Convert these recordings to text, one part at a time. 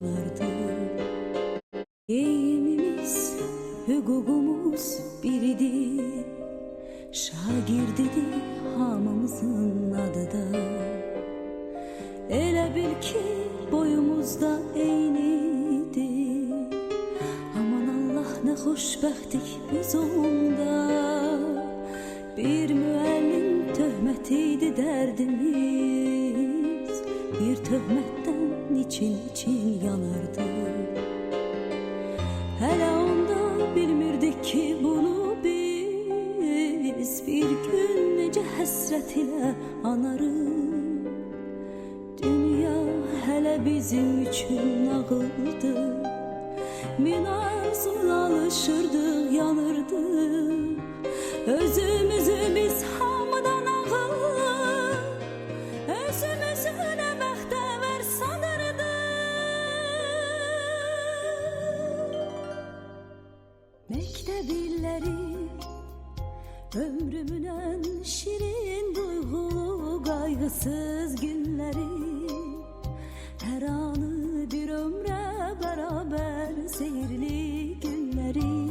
vardı. Geyimimiz, hüququmuz biridir. Şagirdidir hamımızın adı da. Elə bil ki boyumuzda eynidir. Aman Allah ne xoşbəxtdik biz onda. Bir müəllim töhmətiydi dərdimiz. Bir töhmətdən için yanardı. Hələ onda bilmirdik ki bunu biz bir gün necə həsrət ilə anarıq. Dünya hələ bizim üçün nağıldı. Min arzuyla alışırdıq, yanırdıq. Özümüzü biz hamıdan ağır, özümüzü nə bəxtəvər sanırdıq. Məktəb illəri ömrümün en şirin duygulu kaygısız günleri. Her anı bir ömre beraber seyirli günleri.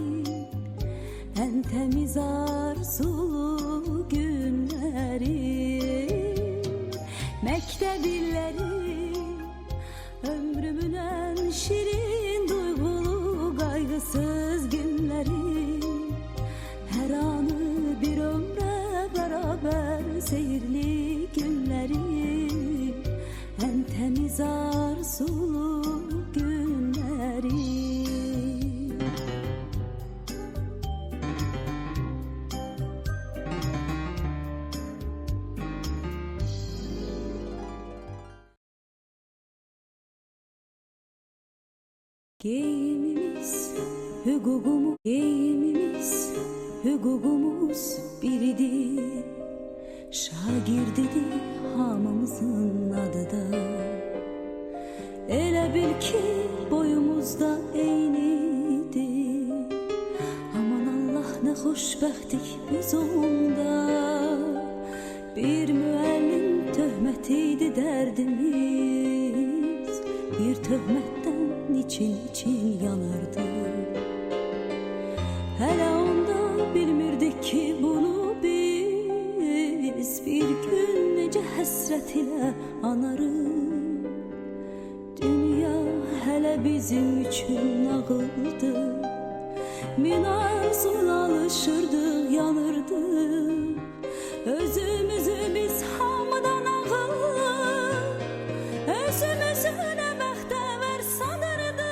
En temiz arzulu günleri. Mektep illeri ömrümün en şirin duygulu kaygısız günleri. Her anı bir ömre beraber seyirli günleri. En temiz arzulu günleri. Geyimimiz, hüququmuz biridir. Şagirdidir hamımızın adı da. Elə bil ki boyumuzda eynidir. Aman Allah ne xoşbəxtdik biz onda. Bir müəllim töhmətiydi dərdimiz. Bir töhmətdən için yanardı. Hələ onda bilmirdik ki bunu biz bir gün necə həsrət ilə anarıq. Dünya hələ bizim üçün nağıldı. Min arzuyla alışırdıq, yanırdıq. Özümüzü biz hamıdan ağır, özümüzü nə bəxtəvər sanırdıq.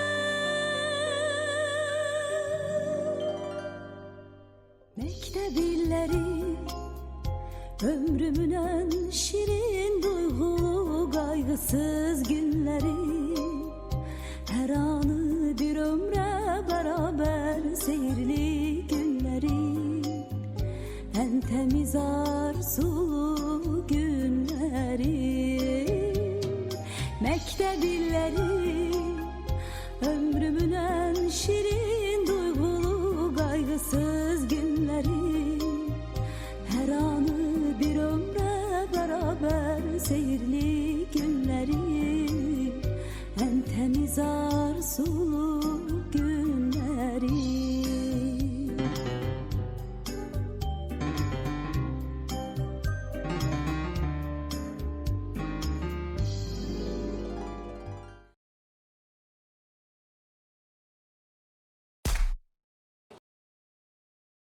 Mektep illəri ömrümün en şirin duygulu kaygısız günleri. Her anı bir ömre beraber seyirli günleri. En temiz arzulu günleri. Mektep illeri ömrümün en şirin duygulu kaygısız günleri. Her anı bir ömre beraber seyirli günleri. En temiz arzulu günleri.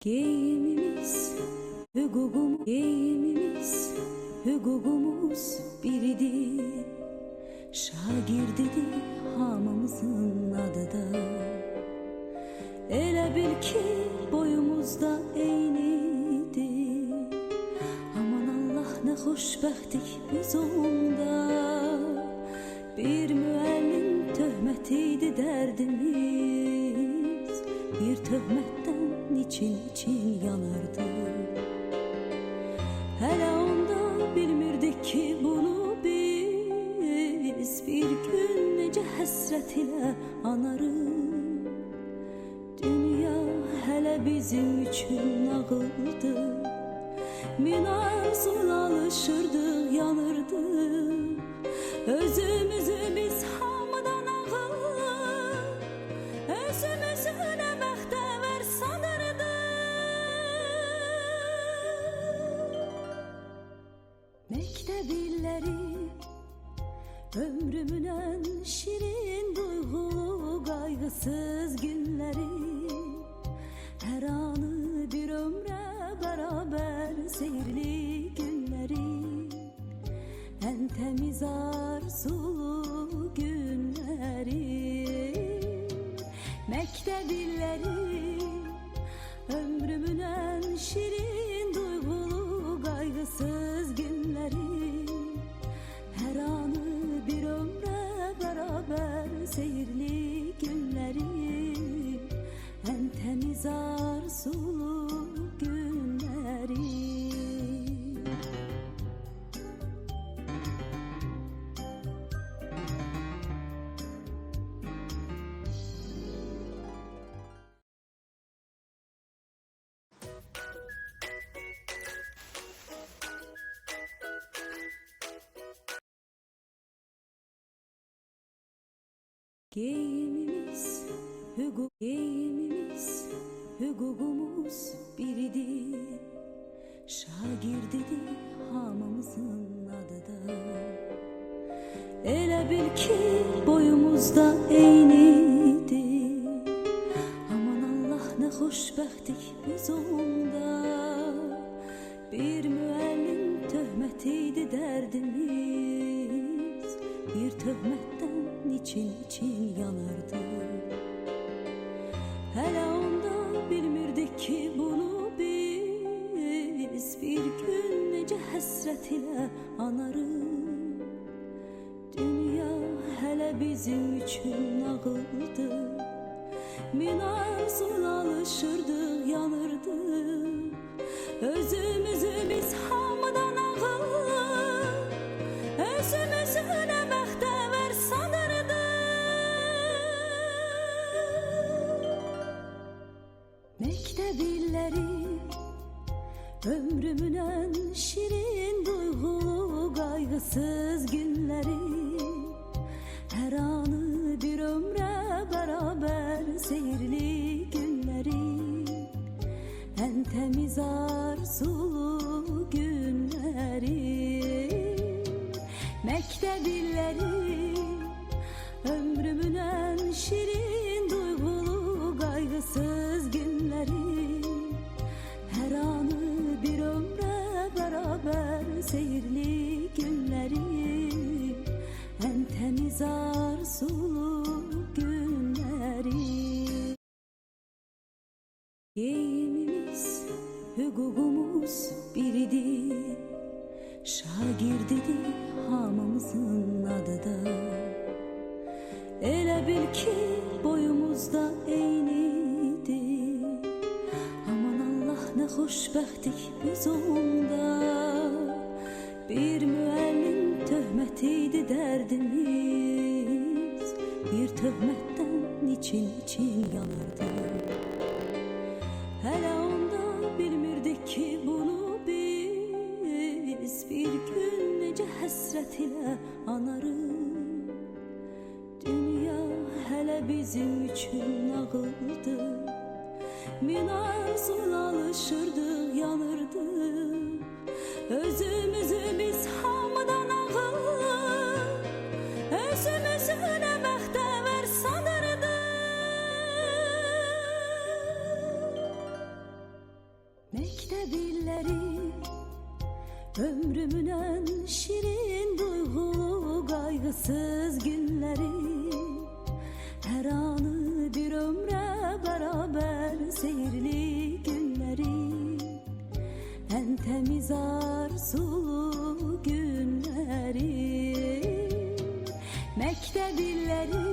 Geyimimiz, hüququmuz biridir. Şagirdidir hamımızın adı da. Elə bil ki boyumuzda eynidir. Aman Allah ne xoşbəxtdik biz onda. Bir müəllim töhmətiydi dərdimiz. Bir töhmətdən için yanardı. Hələ onda bilmirdik ki bunu biz bir gün necə həsrət ilə anarıq. Dünya hələ bizim üçün nağıldı. Min arzuyla alışırdıq, yanırdıq. Özümüzü biz hamıdan ağır, Ömrümün en şirin duygulu kaygısız günleri, her anı bir ömre beraber seyirli günleri, en temiz arzulu günleri, mektep illeri. Ömrümün en şirin duygulu kaygısız günleri, her anı bir ömre beraber seyirli günleri, en temiz arzulu günleri. Geyimimiz, hüququmuz biridir. Şagirdidir hamımızın adı da. Elə bil ki boyumuzda eynidir. Aman Allah ne xoşbəxtlik biz onda. Bir müəllim töhmətiydi dərdimiz. Bir töhmətdən için yanırdı. Hele onda bilmirdik ki bunu biz bir gün nece həsrət ilə anarıq. Dünya hele bizim üçün nağıldı. Min arzuyla alışırdıq, yanırdıq. Özümüzü biz hamıdan ağır, özümüzü nə bəxtəvər sanırdıq. Mektep illeri, ömrümün en şirin duygulu kaygısız günleri, her anı bir ömre beraber seyirli günleri, en temiz arzulu günleri. Mektep illeri, ömrümün en şirin duygulu kaygısız günleri, her anı bir ömre beraber seyirli günleri, en temiz arzulu günleri. Geyimimiz, hüququmuz biridir. Şagirdidir hamımızın adı da. Elə bil ki boyumuzda eynidir. Aman Allah ne xoşbəxtlik biz onda. Bir müəllim töhmətiydi dərdimiz. Bir töhmətdən için yanırdı. Hele onda bilmirdik ki bunu biz bir gün nece həsrət ilə anarıq. Dünya hele bizim üçün nağıldı. Min arzuyla alışırdıq, yanırdıq. Özümüzü biz hamıdan ağır, özümüzü nə bəxtəvər sanırdıq. Mektep illeri, ömrümün en şirin duygulu kaygısız günleri, her anı bir ömre beraber seyirli günleri, en temiz arzulu günleri. Mektep illeri,